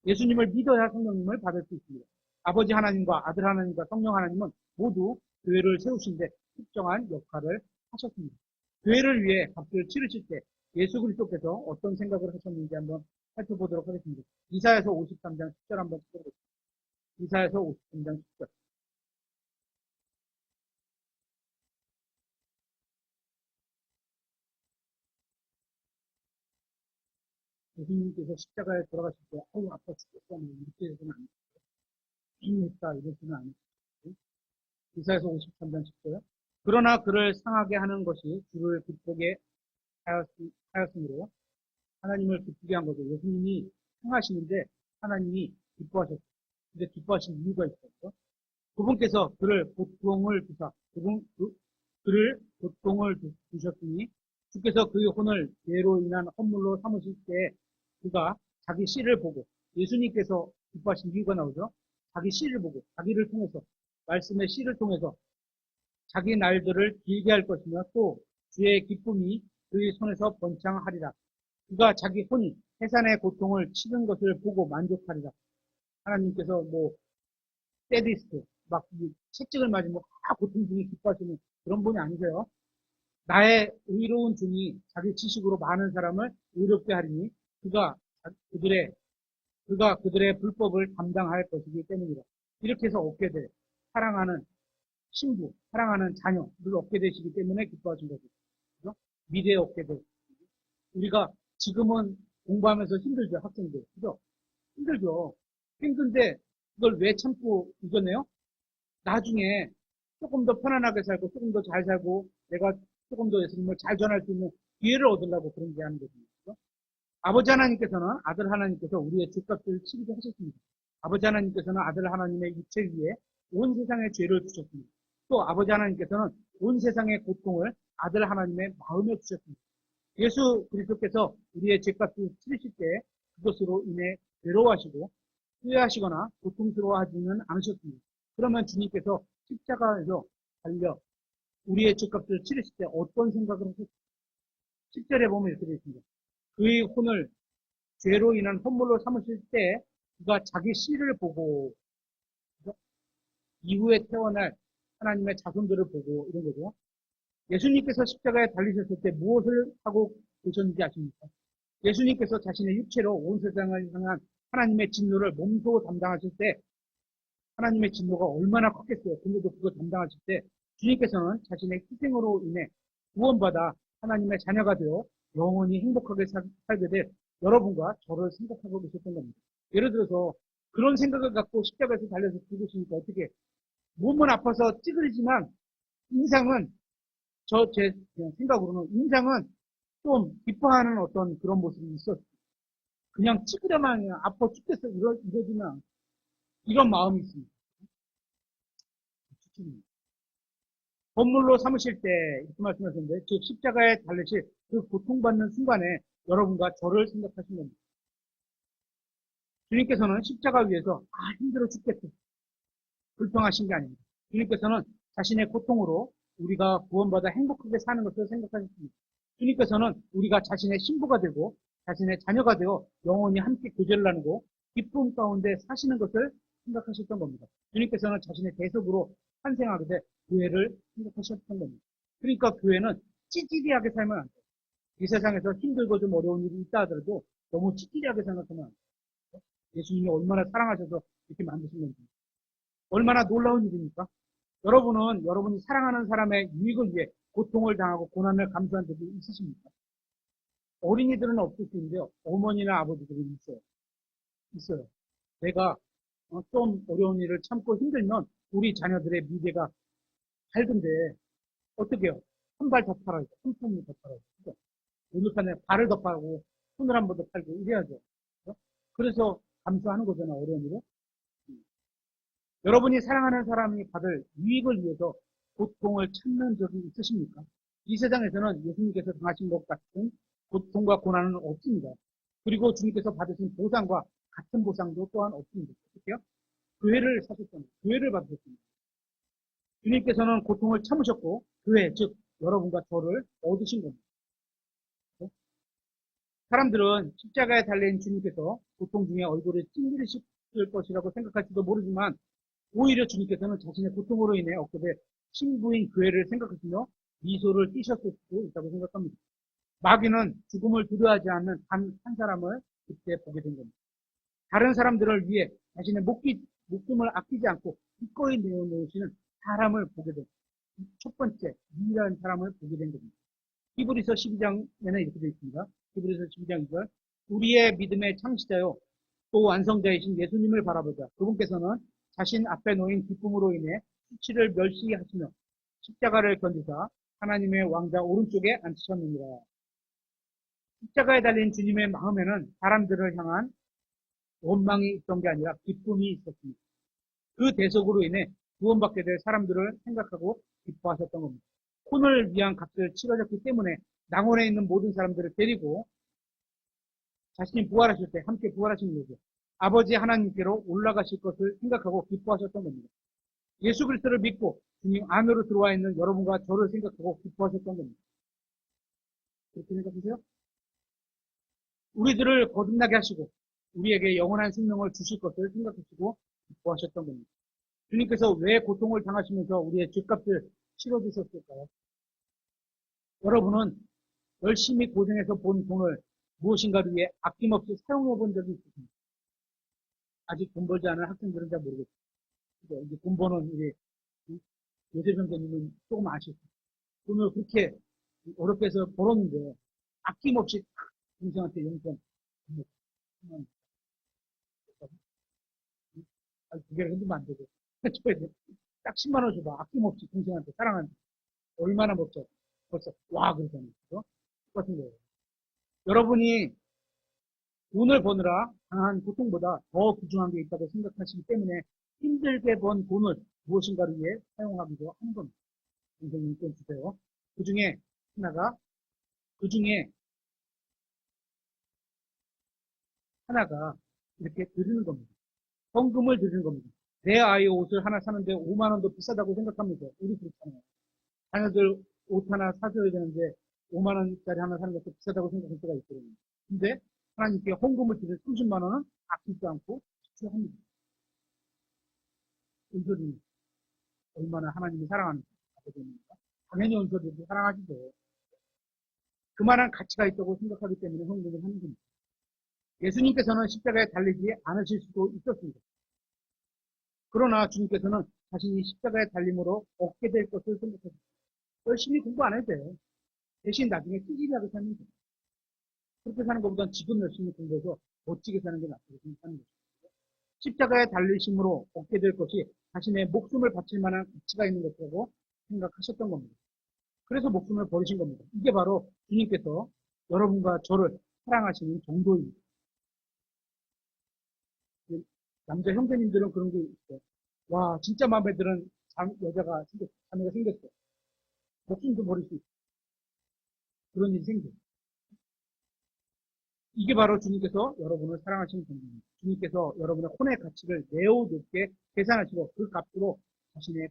예수님을 믿어야 성령님을 받을 수 있습니다. 아버지 하나님과 아들 하나님과 성령 하나님은 모두 교회를 세우신데 특정한 역할을 하셨습니다. 교회를 위해 값을 치르실 때 예수 그리스도께서 어떤 생각을 하셨는지 한번 살펴보도록 하겠습니다. 이사야서 53장 10절 한번 찾아보겠습니다. 이사야서 53장 10절. 예수님께서 십자가에 돌아가실 때, 아우, 아파 죽겠다, 이렇게 해서는 안 되고, 했다, 이래서는 안 되고, 이사야서 53장 10절. 그러나 그를 상하게 하는 것이 주를 기쁘게 하였으므로 하나님을 기쁘게 한 거죠. 예수님이 상하시는데 하나님이 기뻐하셨어요. 근데 기뻐하신 이유가 있었죠. 그분께서 그를 고통을 주사, 그를 고통을 주셨으니 주께서 그의 혼을 죄로 인한 헌물로 삼으실 때 그가 자기 씨를 보고 예수님께서 기뻐하신 이유가 나오죠. 자기 씨를 보고 자기를 통해서 말씀의 씨를 통해서 자기 날들을 길게 할 것이며 또 주의 기쁨이 그의 손에서 번창하리라. 그가 자기 혼이 해산의 고통을 치른 것을 보고 만족하리라. 하나님께서 세디스트, 채찍을 맞으면 고통 중에 기뻐하시는 그런 분이 아니세요. 나의 의로운 종이 자기 지식으로 많은 사람을 의롭게 하리니 그가 그들의 불법을 담당할 것이기 때문이다. 이렇게 해서 얻게 될 사랑하는 신부, 사랑하는 자녀를 얻게 되시기 때문에 기뻐하신 거죠. 그죠? 미래에 얻게 될. 우리가 지금은 공부하면서 힘들죠, 학생들. 그죠? 힘들죠. 힘든데 그걸 왜 참고 이겨내요? 나중에 조금 더 편안하게 살고 조금 더 잘 살고 내가 조금 더 예수님을 잘 전할 수 있는 기회를 얻으려고 그런 게 하는 거거든요. 그죠? 아버지 하나님께서는 아들 하나님께서 우리의 죄값을 치르게 하셨습니다. 아버지 하나님께서는 아들 하나님의 육체 위에 온 세상의 죄를 주셨습니다. 또 아버지 하나님께서는 온 세상의 고통을 아들 하나님의 마음에 주셨습니다. 예수 그리스도께서 우리의 죄값을 치르실 때 그것으로 인해 괴로워하시고 후회하시거나 고통스러워하지는 않으셨습니다. 그러면 주님께서 십자가에서 달려 우리의 죄값을 치르실 때 어떤 생각을 하셨습니까? 10절에 보면 이렇게 되어 있습니다. 그의 혼을 죄로 인한 헌물로 삼으실 때 그가 자기 씨를 보고 이후에 태어날 하나님의 자손들을 보고 이런 거죠. 예수님께서 십자가에 달리셨을 때 무엇을 하고 계셨는지 아십니까? 예수님께서 자신의 육체로 온 세상을 향한 하나님의 진노를 몸소 담당하실 때 하나님의 진노가 얼마나 컸겠어요. 근데도 그걸 담당하실 때 주님께서는 자신의 희생으로 인해 구원받아 하나님의 자녀가 되어 영원히 행복하게 살게 될 여러분과 저를 생각하고 계셨던 겁니다. 예를 들어서 그런 생각을 갖고 십자가에서 달려서 죽으시니까 어떻게 몸은 아파서 찌그리지만 인상은 제 생각으로는 인상은 좀 기뻐하는 어떤 그런 모습이 있었어요. 그냥 찌그려만 아파 죽겠어 이러지만 이런 마음이 있습니다. 본물로 삼으실 때 이렇게 말씀하셨는데 즉 십자가에 달리실 그 고통받는 순간에 여러분과 저를 생각하신 겁니다. 주님께서는 십자가 위에서 힘들어 죽겠다 불평하신 게 아닙니다. 주님께서는 자신의 고통으로 우리가 구원받아 행복하게 사는 것을 생각하셨습니다. 주님께서는 우리가 자신의 신부가 되고 자신의 자녀가 되어 영원히 함께 교제를 나누고 기쁨 가운데 사시는 것을 생각하셨던 겁니다. 주님께서는 자신의 대속으로 탄생하게 될 교회를 생각하셨던 겁니다. 그러니까 교회는 찌질이하게 살면 안 돼요. 이 세상에서 힘들고 좀 어려운 일이 있다 하더라도 너무 찌질이하게 생각하면 안 돼요. 예수님이 얼마나 사랑하셔서 이렇게 만드신 건지. 얼마나 놀라운 일입니까? 여러분은 여러분이 사랑하는 사람의 유익을 위해 고통을 당하고 고난을 감수한 적이 있으십니까? 어린이들은 없을 수 있는데요. 어머니나 아버지들은 있어요. 있어요. 내가 좀 어려운 일을 참고 힘들면 우리 자녀들의 미래가 밝은데 어떻게 해요? 한 발 더 팔아야죠. 한 푼을 더 팔아야죠. 그죠? 오늘 판에 발을 더 팔고 손을 한 번 더 팔고 이래야죠. 그죠? 그래서 감수하는 거잖아, 어려운 일을. 여러분이 사랑하는 사람이 받을 유익을 위해서 고통을 참는 적이 있으십니까? 이 세상에서는 예수님께서 당하신 것 같은 고통과 고난은 없습니다. 그리고 주님께서 받으신 보상과 같은 보상도 또한 없습니다. 어떻게요? 교회를 사셨잖아요. 교회를 받으셨습니다. 주님께서는 고통을 참으셨고 교회, 즉 여러분과 저를 얻으신 겁니다. 사람들은 십자가에 달린 주님께서 고통 중에 얼굴에 찡그리실 것이라고 생각할지도 모르지만 오히려 주님께서는 자신의 고통으로 인해 얻게 될 신부인 교회를 생각하시며 미소를 띠셨을 수도 있다고 생각합니다. 마귀는 죽음을 두려워하지 않는 단 한 사람을 그때 보게 된 겁니다. 다른 사람들을 위해 자신의 목숨을 아끼지 않고 기꺼이 내어놓으시는 사람을 보게 된 첫 번째 유일한 사람을 보게 된 겁니다. 히브리서 12장에는 이렇게 되어 있습니다. 히브리서 12장 2절 우리의 믿음의 창시자요 또 완성자이신 예수님을 바라보자. 그분께서는 자신 앞에 놓인 기쁨으로 인해 수치를 멸시하시며 십자가를 견디사 하나님의 왕자 오른쪽에 앉히셨느니라. 십자가에 달린 주님의 마음에는 사람들을 향한 원망이 있던 게 아니라 기쁨이 있었습니다. 그 대속으로 인해 구원받게 될 사람들을 생각하고 기뻐하셨던 겁니다. 혼을 위한 값을 치러졌기 때문에 낙원에 있는 모든 사람들을 데리고 자신이 부활하실 때 함께 부활하시는 거죠. 아버지 하나님께로 올라가실 것을 생각하고 기뻐하셨던 겁니다. 예수 그리스도를 믿고 주님 안으로 들어와 있는 여러분과 저를 생각하고 기뻐하셨던 겁니다. 그렇게 생각하세요? 우리들을 거듭나게 하시고 우리에게 영원한 생명을 주실 것을 생각하시고 기뻐하셨던 겁니다. 주님께서 왜 고통을 당하시면서 우리의 죄값을 치러주셨을까요? 여러분은 열심히 고생해서 본 돈을 무엇인가를 위해 아낌없이 사용해 본 적이 있습니다. 아직 돈 벌지 않은 학생들은 잘 모르겠어요. 이제 돈 버는 우리 요셉 선생님은 조금 아시죠? 돈을 그렇게 어렵게 해서 벌었는데 아낌없이 동생한테 용돈 두 개를 흔들면 안 되고 줘야 돼. 딱 10만 원 줘봐. 아낌없이 동생한테 사랑하는 얼마나 멋져. 벌써 와 그러잖아요. 그죠? 똑같은 거예요. 여러분이 돈을 버느라 당한 고통보다 더 귀중한 게 있다고 생각하시기 때문에 힘들게 번 돈을 무엇인가를 위해 사용하기도 하는 겁니다. 선생님 돈 주세요. 그 중에 하나가 이렇게 드리는 겁니다. 헌금을 드리는 겁니다. 내 아이 옷을 하나 사는데 5만 원도 비싸다고 생각하면서 우리 그렇잖아요. 자녀들 옷 하나 사줘야 되는데 5만 원짜리 하나 사는 것도 비싸다고 생각할 때가 있거든요. 근데 하나님께 헌금을 드릴 30만 원은 아끼지 않고 지출합니다. 은솔이 얼마나 하나님이 사랑하는 아버지입니까? 당연히 은솔이도 사랑하시죠. 그만한 가치가 있다고 생각하기 때문에 헌금을 하는 겁니다. 예수님께서는 십자가에 달리지 않으실 수도 있었습니다. 그러나 주님께서는 자신이 십자가에 달림으로 얻게 될 것을 생각하셨습니다. 열심히 공부 안 해도 돼요. 대신 나중에 찌질하게 사는 거예요. 그렇게 사는 것보다는 지금 열심히 공부해서 멋지게 사는 게 낫다고 생각하는 거죠. 십자가에 달리심으로 얻게 될 것이 자신의 목숨을 바칠 만한 가치가 있는 것이라고 생각하셨던 겁니다. 그래서 목숨을 버리신 겁니다. 이게 바로 주님께서 여러분과 저를 사랑하시는 정도입니다. 남자 형제님들은 그런 게 있어요. 와, 진짜 마음에 드는 자매가 생겼어. 목숨도 버릴 수 있어. 그런 일이 생겨요. 이게 바로 주님께서 여러분을 사랑하시는 정도입니다. 주님께서 여러분의 혼의 가치를 매우 높게 계산하시고 그 값으로 자신의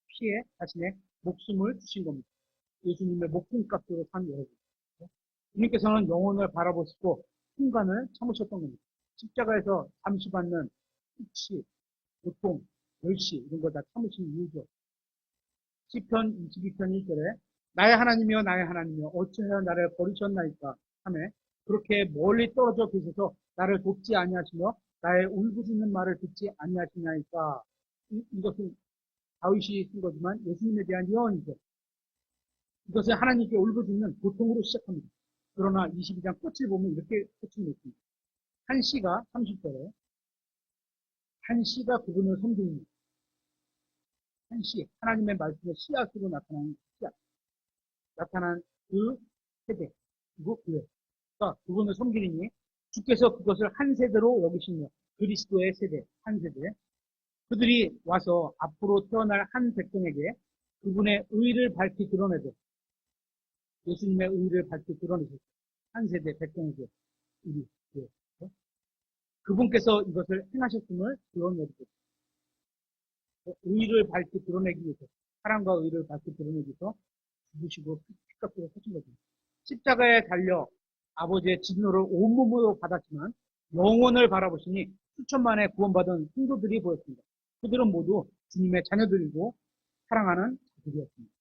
피에 자신의 목숨을 주신 겁니다. 예수님의 목숨값으로 산 여러분. 주님께서는 영혼을 바라보시고 순간을 참으셨던 겁니다. 십자가에서 잠시 받는 수치, 고통, 멸시 이런 거 다 참으신 이유죠. 시편 22편 1절에 나의 하나님이여 나의 하나님이여 어찌하여 나를 버리셨나이까 하며 그렇게 멀리 떨어져 계셔서 나를 돕지 아니하시며 나의 울부짖는 말을 듣지 아니하시나이까. 이것은 다윗이 쓴 거지만 예수님에 대한 예언이죠. 이것은 하나님께 울부짖는 고통으로 시작합니다. 그러나 22장 끝을 보면 이렇게 끝을 맺습니다. 한 씨가 30절에 한 씨가 그분을 섬깁니다. 한 씨, 하나님의 말씀의 씨앗으로 나타나는 씨앗. 나타난 그 세대, 그리고 교회가 그분을 섬기니 주께서 그것을 한 세대로 여기시며 그리스도의 세대, 한 세대. 그들이 와서 앞으로 태어날 한 백성에게 그분의 의를 밝히 드러내도 예수님의 의를 밝히 드러내셨어요. 한 세대 백성에게 우리 교회. 그분께서 이것을 행하셨음을 드러내주셨어요. 의를 밝히 드러내기 위해서 사랑과 의를 밝히 드러내기 위해서 죽으시고 피값으로 사신 거죠. 십자가에 달려 아버지의 진노를 온몸으로 받았지만 영혼을 바라보시니 수천만의 구원받은 성도들이 보였습니다. 그들은 모두 주님의 자녀들이고 사랑하는 자들이었습니다.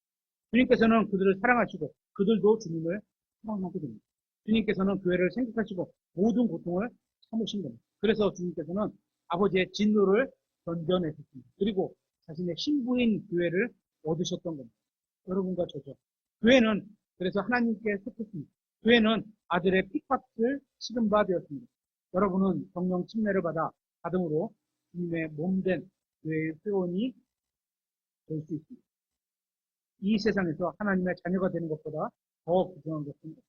주님께서는 그들을 사랑하시고 그들도 주님을 사랑하게 됩니다. 주님께서는 교회를 생각하시고 모든 고통을 참으신 겁니다. 그래서 주님께서는 아버지의 진노를 견뎌내셨습니다. 그리고 자신의 신부인 교회를 얻으셨던 겁니다. 여러분과 저죠. 교회는 그래서 하나님께 속했습니다. 교회는 아들의 핏값을 치른 바 되었습니다. 여러분은 성령 침례를 받음으로 주님의 몸된 교회의 회원이 될 수 있습니다. 이 세상에서 하나님의 자녀가 되는 것보다 더 부정한 것은 없습니다.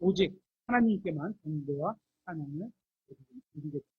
오직 하나님께만 경배와 찬양을 드리겠습니다.